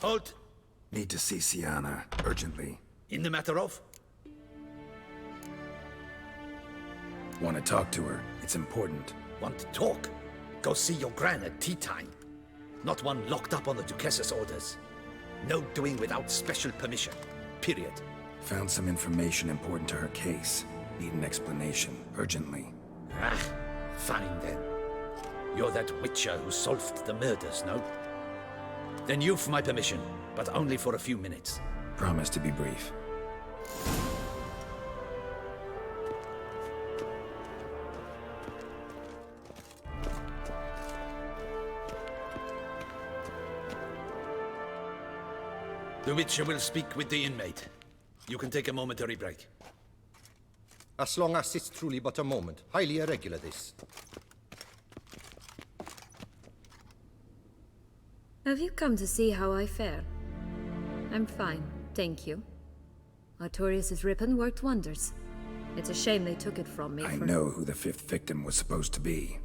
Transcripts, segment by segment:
Halt! Need to see Syanna, urgently. In the matter of? Want to talk to her. It's important. Want to talk? Go see your gran at tea time. Not one locked up on the Duchess's orders. No doing without special permission. Period. Found some information important to her case. Need an explanation, urgently. Ah, fine then. You're that witcher who solved the murders, no? Then you've my permission, but only for a few minutes. Promise to be brief. The Witcher will speak with the inmate. You can take a momentary break. As long as it's truly but a moment. Highly irregular, this. Have you come to see how I fare? I'm fine, thank you. Artorius' ribbon worked wonders. It's a shame they took it from me. I know who the fifth victim was supposed to be.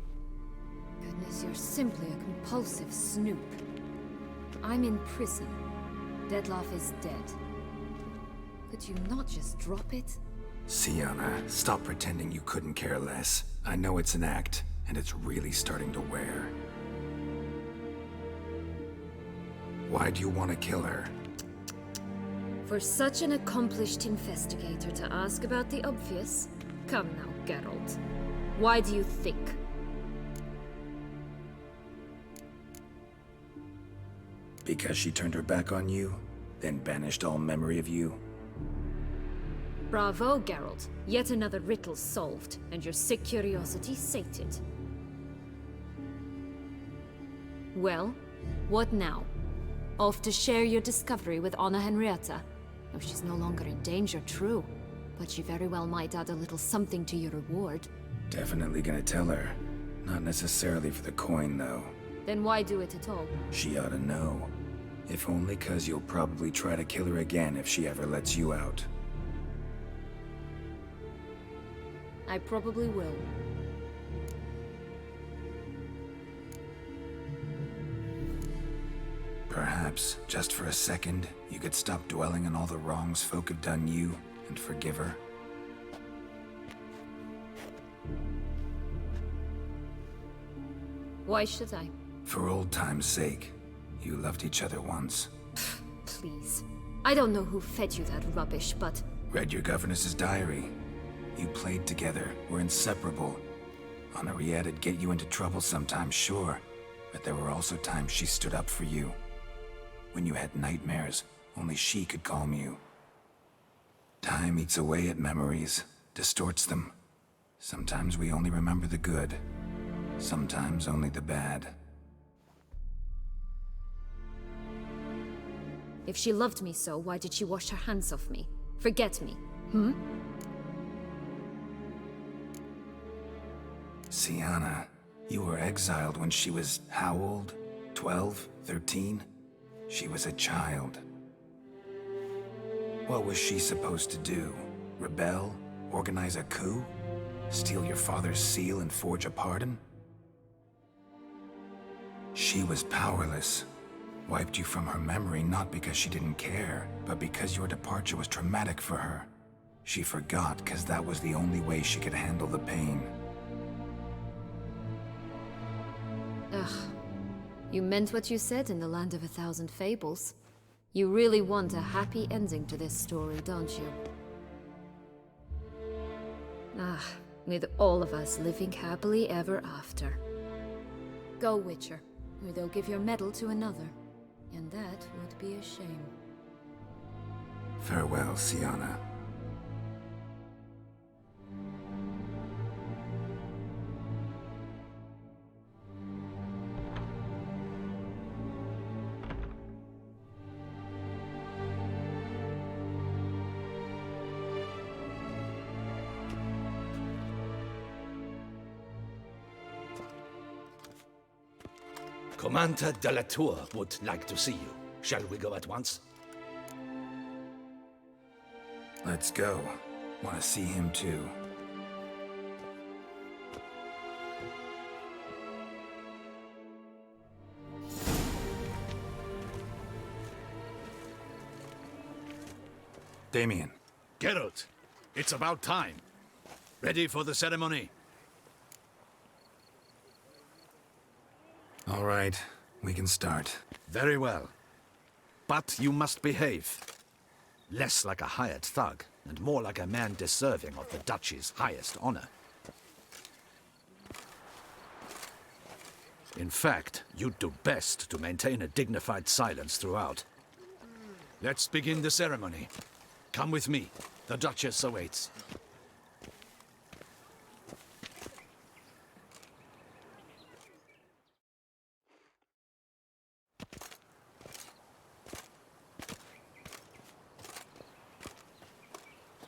Goodness, you're simply a compulsive snoop. I'm in prison. Deadloff is dead. Could you not just drop it? Syanna, stop pretending you couldn't care less. I know it's an act, and it's really starting to wear. Why do you want to kill her? For such an accomplished investigator to ask about the obvious? Come now, Geralt. Why do you think? Because she turned her back on you, then banished all memory of you? Bravo, Geralt. Yet another riddle solved, and your sick curiosity sated. Well, what now? Off to share your discovery with Henrietta? Oh, she's no longer in danger, true. But she very well might add a little something to your reward. Definitely gonna tell her. Not necessarily for the coin, though. Then why do it at all? She ought to know. If only 'cause you'll probably try to kill her again if she ever lets you out. I probably will. Perhaps, just for a second, you could stop dwelling on all the wrongs folk have done you, and forgive her. Why should I? For old time's sake. You loved each other once. Please. I don't know who fed you that rubbish, but... Read your governess's diary. You played together, were inseparable. Henriette'd get you into trouble sometimes, sure. But there were also times she stood up for you. When you had nightmares, only she could calm you. Time eats away at memories, distorts them. Sometimes we only remember the good. Sometimes only the bad. If she loved me so, why did she wash her hands off me? Forget me, Syanna, you were exiled when she was how old? 12? 13? She was a child. What was she supposed to do? Rebel? Organize a coup? Steal your father's seal and forge a pardon? She was powerless. Wiped you from her memory not because she didn't care, but because your departure was traumatic for her. She forgot because that was the only way she could handle the pain. Ugh. You meant what you said in the Land of a Thousand Fables. You really want a happy ending to this story, don't you? Ah, with all of us living happily ever after. Go, Witcher, or they'll give your medal to another. And that would be a shame. Farewell, Syanna. Commander de la Tour would like to see you. Shall we go at once? Let's go. Want to see him too. Damien. Geralt, it's about time. Ready for the ceremony? All right, we can start. Very well. But you must behave. Less like a hired thug, and more like a man deserving of the Duchy's highest honor. In fact, you'd do best to maintain a dignified silence throughout. Let's begin the ceremony. Come with me. The Duchess awaits.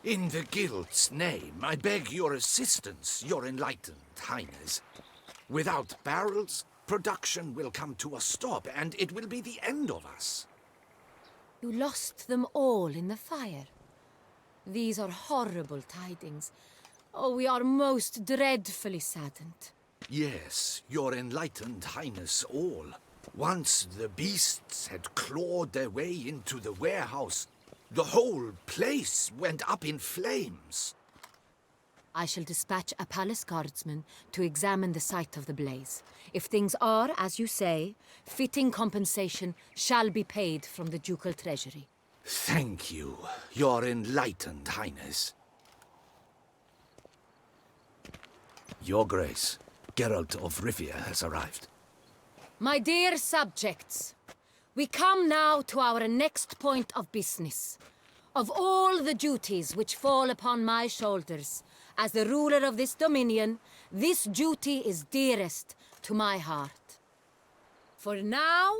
In the Guild's name, I beg your assistance, your Enlightened Highness. Without barrels, production will come to a stop, and it will be the end of us. You lost them all in the fire. These are horrible tidings. Oh, we are most dreadfully saddened. Yes, your Enlightened Highness all. Once the beasts had clawed their way into the warehouse, the whole place went up in flames. I shall dispatch a palace guardsman to examine the site of the blaze. If things are, as you say, fitting compensation shall be paid from the ducal treasury. Thank you, your Enlightened Highness. Your Grace, Geralt of Rivia has arrived. My dear subjects, we come now to our next point of business. Of all the duties which fall upon my shoulders, as the ruler of this dominion, this duty is dearest to my heart. For now,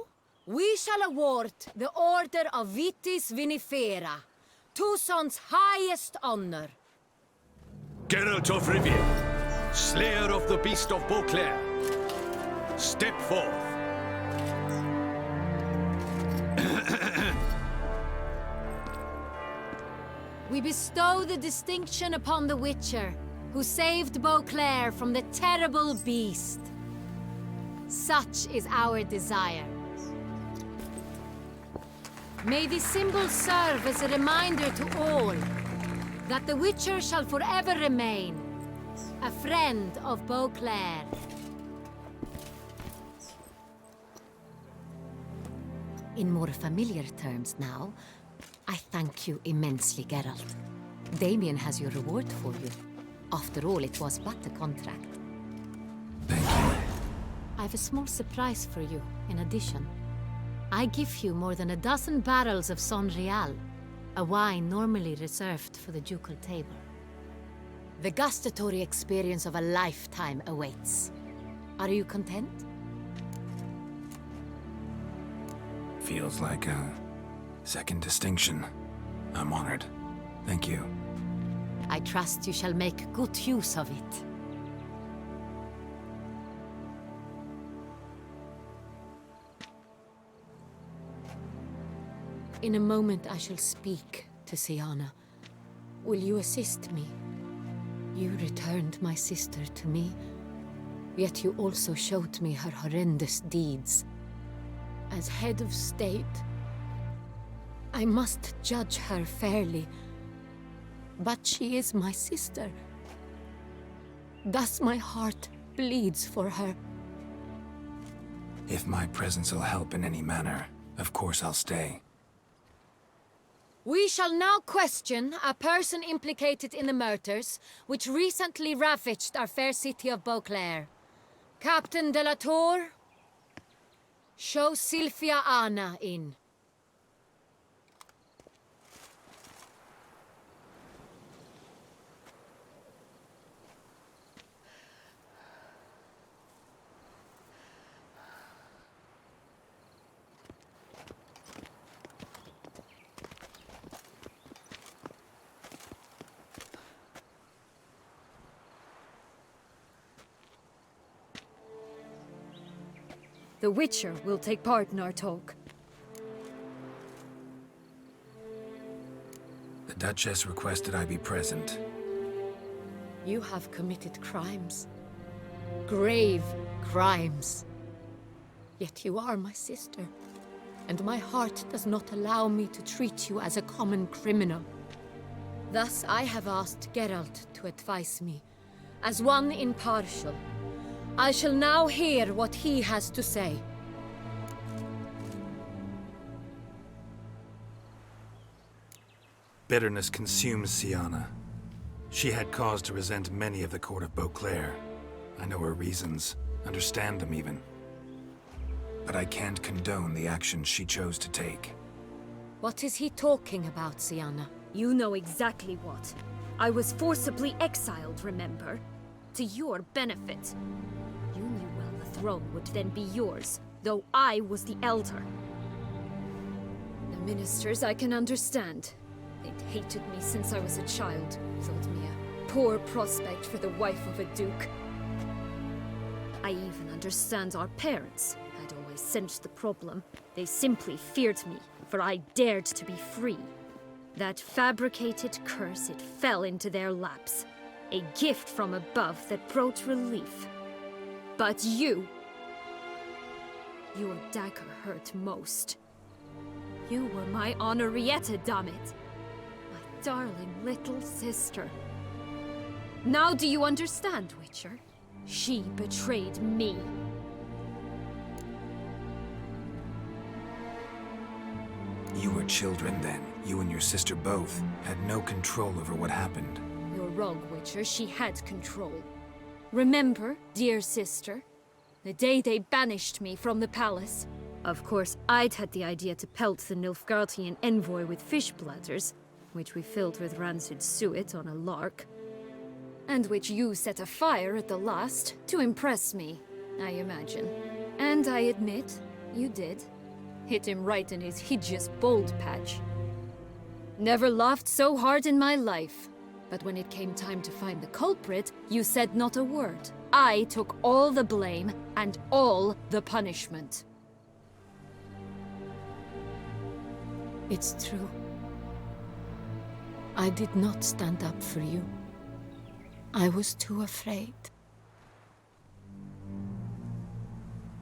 we shall award the Order of Vitis Vinifera, Toussaint's highest honor. Geralt of Rivia, Slayer of the Beast of Beauclair, step forth. We bestow the distinction upon the Witcher, who saved Beauclair from the terrible beast. Such is our desire. May this symbol serve as a reminder to all that the Witcher shall forever remain a friend of Beauclair. In more familiar terms now, I thank you immensely, Geralt. Damien has your reward for you. After all, it was but a contract. Thank you. I have a small surprise for you, in addition. I give you more than a dozen barrels of Son Real, a wine normally reserved for the ducal table. The gustatory experience of a lifetime awaits. Are you content? Feels like a second distinction. I'm honored. Thank you. I trust you shall make good use of it. In a moment I shall speak to Syanna. Will you assist me? You returned my sister to me, yet you also showed me her horrendous deeds. As head of state, I must judge her fairly. But she is my sister. Thus my heart bleeds for her. If my presence will help in any manner, of course I'll stay. We shall now question a person implicated in the murders which recently ravaged our fair city of Beauclair. Captain de la Tour, show Sylvia Anna in. The Witcher will take part in our talk. The Duchess requested I be present. You have committed crimes. Grave crimes. Yet you are my sister, and my heart does not allow me to treat you as a common criminal. Thus I have asked Geralt to advise me, as one impartial. I shall now hear what he has to say. Bitterness consumes Syanna. She had cause to resent many of the court of Beauclair. I know her reasons, understand them even. But I can't condone the actions she chose to take. What is he talking about, Syanna? You know exactly what. I was forcibly exiled, remember? To your benefit. You knew well the throne would then be yours, though I was the elder. The ministers I can understand. They'd hated me since I was a child, thought me a poor prospect for the wife of a duke. I even understand our parents. I'd always sensed the problem. They simply feared me, for I dared to be free. That fabricated curse, it fell into their laps. A gift from above that brought relief. But you... Your dagger hurt most. You were my Henrietta, damn it. My darling little sister. Now do you understand, Witcher? She betrayed me. You were children then. You and your sister both had no control over what happened. You're wrong, Witcher. She had control. Remember, dear sister? The day they banished me from the palace. Of course, I'd had the idea to pelt the Nilfgaardian envoy with fish bladders, which we filled with rancid suet on a lark. And which you set afire at the last, to impress me, I imagine. And I admit, you did. Hit him right in his hideous bald patch. Never laughed so hard in my life. But when it came time to find the culprit, you said not a word. I took all the blame and all the punishment. It's true. I did not stand up for you. I was too afraid.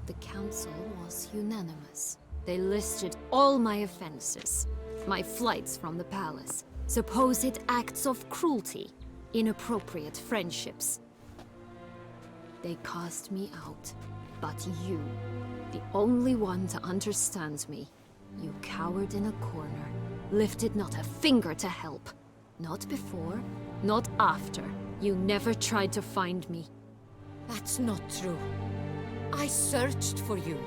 The council was unanimous. They listed all my offenses. My flights from the palace, supposed acts of cruelty, inappropriate friendships. They cast me out, but you, the only one to understand me, you cowered in a corner, lifted not a finger to help. Not before, not after. You never tried to find me. That's not true. I searched for you.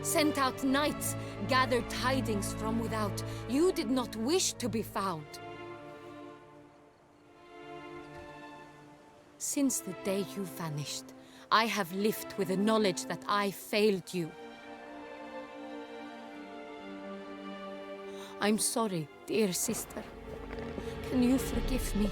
Sent out knights, gathered tidings from without. You did not wish to be found. Since the day you vanished, I have lived with the knowledge that I failed you. I'm sorry, dear sister. Can you forgive me?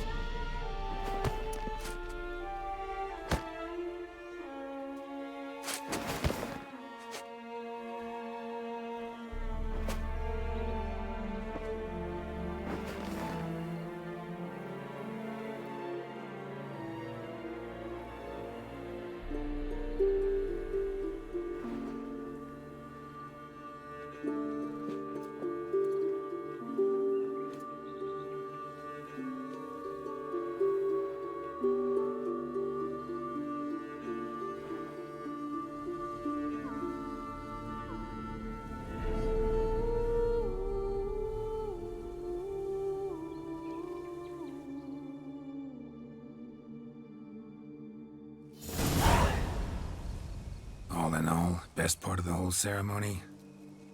All in all, best part of the whole ceremony?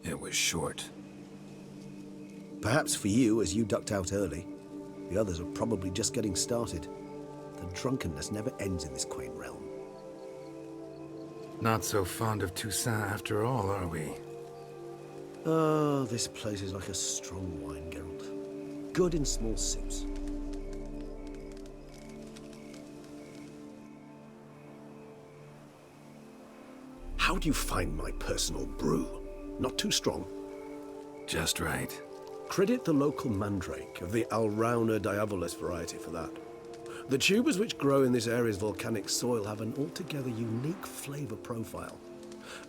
It was short. Perhaps for you, as you ducked out early. The others are probably just getting started. The drunkenness never ends in this quaint realm. Not so fond of Toussaint after all, are we? Oh, this place is like a strong wine, Geralt. Good in small sips. How do you find my personal brew? Not too strong? Just right. Credit the local mandrake of the Alrauna diabolus variety for that. The tubers which grow in this area's volcanic soil have an altogether unique flavor profile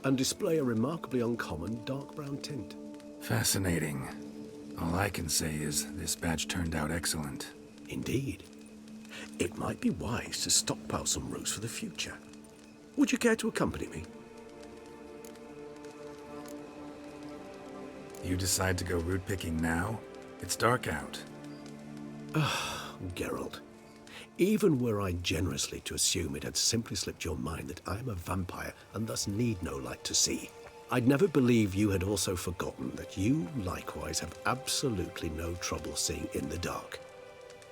and display a remarkably uncommon dark brown tint. Fascinating. All I can say is this batch turned out excellent. Indeed. It might be wise to stockpile some roots for the future. Would you care to accompany me? You decide to go root picking now? It's dark out. Geralt, even were I generously to assume it had simply slipped your mind that I am a vampire and thus need no light to see, I'd never believe you had also forgotten that you likewise have absolutely no trouble seeing in the dark.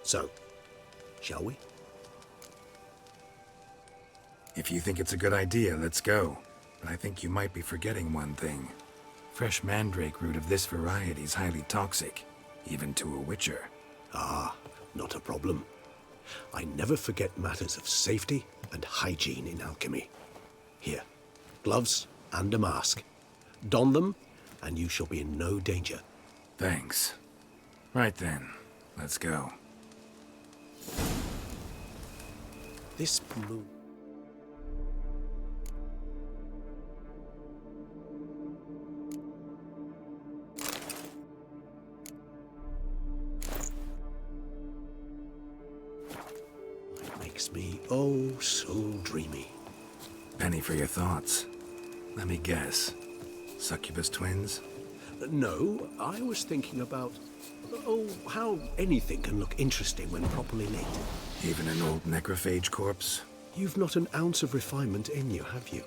So, shall we? If you think it's a good idea, let's go. But I think you might be forgetting one thing. Fresh mandrake root of this variety is highly toxic, even to a witcher. Ah, not a problem. I never forget matters of safety and hygiene in alchemy. Here, gloves and a mask. Don them, and you shall be in no danger. Thanks. Right then, let's go. This moon... makes me oh so dreamy. Penny for your thoughts. Let me guess. Succubus twins? No, I was thinking about, how anything can look interesting when properly lit. Even an old necrophage corpse? You've not an ounce of refinement in you, have you?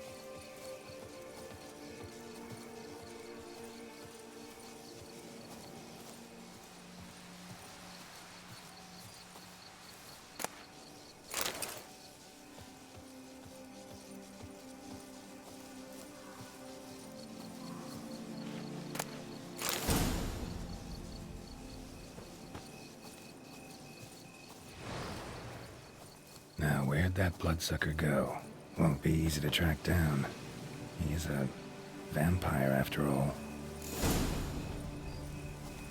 Now, where'd that bloodsucker go? Won't be easy to track down. He is a vampire, after all.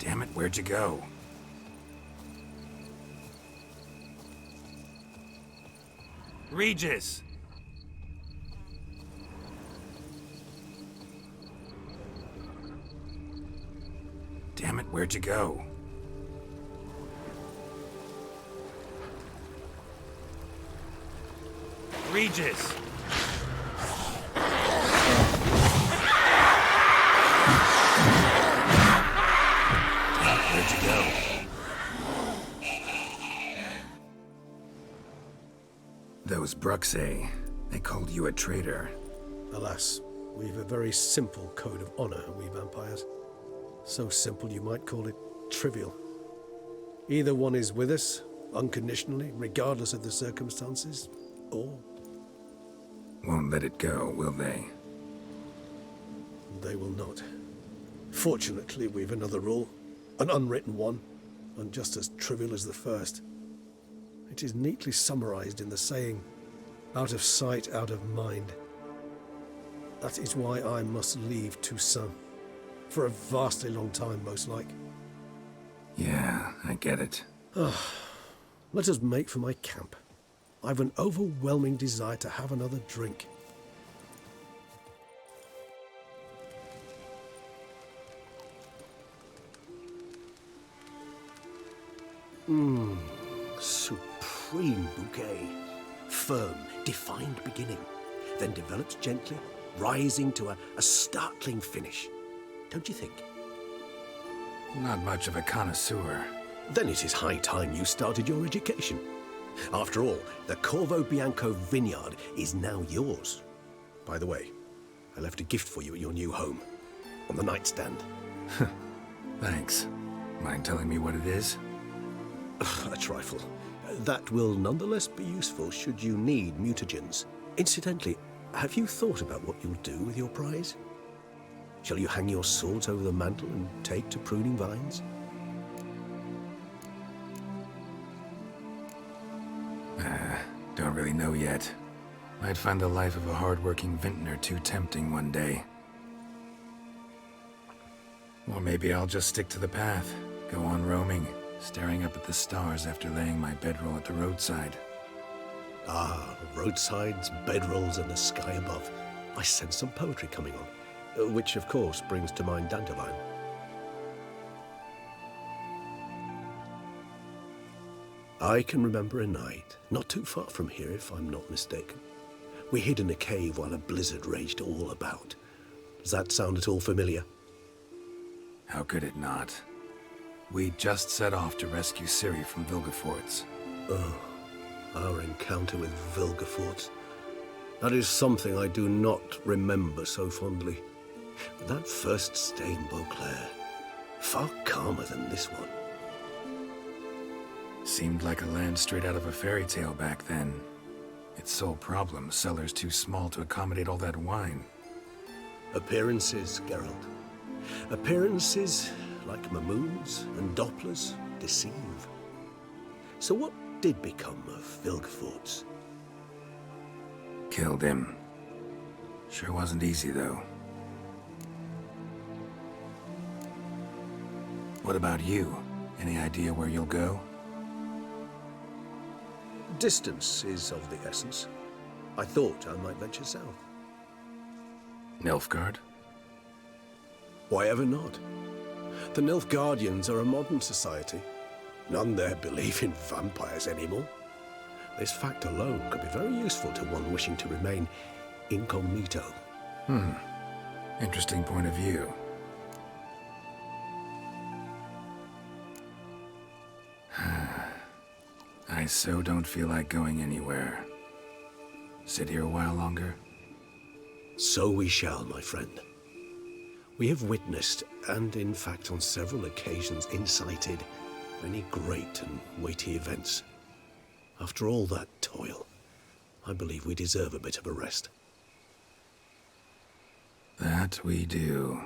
Damn it, where'd you go? Regis! Damn it, where'd you go? Regis! Where'd you go? Those Bruxay, they called you a traitor. Alas, we've a very simple code of honor, we vampires. So simple you might call it trivial. Either one is with us, unconditionally, regardless of the circumstances, or... Won't let it go, will they? they will not. Fortunately, we've another rule, an unwritten one, and just as trivial as the first. It is neatly summarized in the saying, out of sight, out of mind. That is why I must leave Toussaint. For a vastly long time, most like. Yeah, I get it. Let us make for my camp. I've an overwhelming desire to have another drink. Supreme bouquet. Firm, defined beginning, then develops gently, rising to a startling finish. Don't you think? Not much of a connoisseur. Then it is high time you started your education. After all, the Corvo Bianco vineyard is now yours. By the way, I left a gift for you at your new home, on the nightstand. Thanks. Mind telling me what it is? A trifle. That will nonetheless be useful should you need mutagens. Incidentally, have you thought about what you'll do with your prize? Shall you hang your swords over the mantle and take to pruning vines? Don't really know yet. Might find the life of a hard-working vintner too tempting one day. Or maybe I'll just stick to the path, go on roaming, staring up at the stars after laying my bedroll at the roadside. Ah, roadsides, bedrolls, and the sky above. I sense some poetry coming on, which of course brings to mind Dandelion. I can remember a night, not too far from here if I'm not mistaken. We hid in a cave while a blizzard raged all about. Does that sound at all familiar? How could it not? We just set off to rescue Ciri from Vilgefortz. Oh, our encounter with Vilgefortz. That is something I do not remember so fondly. But that first stay in Beauclair, far calmer than this one. Seemed like a land straight out of a fairy tale back then. Its sole problem, cellars too small to accommodate all that wine. Appearances, Geralt. Appearances, like Mamoons and Dopplers, deceive. So what did become of Vilgefortz? Killed him. Sure wasn't easy, though. What about you? Any idea where you'll go? Distance is of the essence. I thought I might venture south. Nilfgaard? Why ever not? The Nilfgaardians are a modern society. None there believe in vampires anymore. This fact alone could be very useful to one wishing to remain incognito. Interesting point of view. I so don't feel like going anywhere. Sit here a while longer? So we shall, my friend. We have witnessed, and in fact on several occasions incited, many great and weighty events. After all that toil, I believe we deserve a bit of a rest. That we do.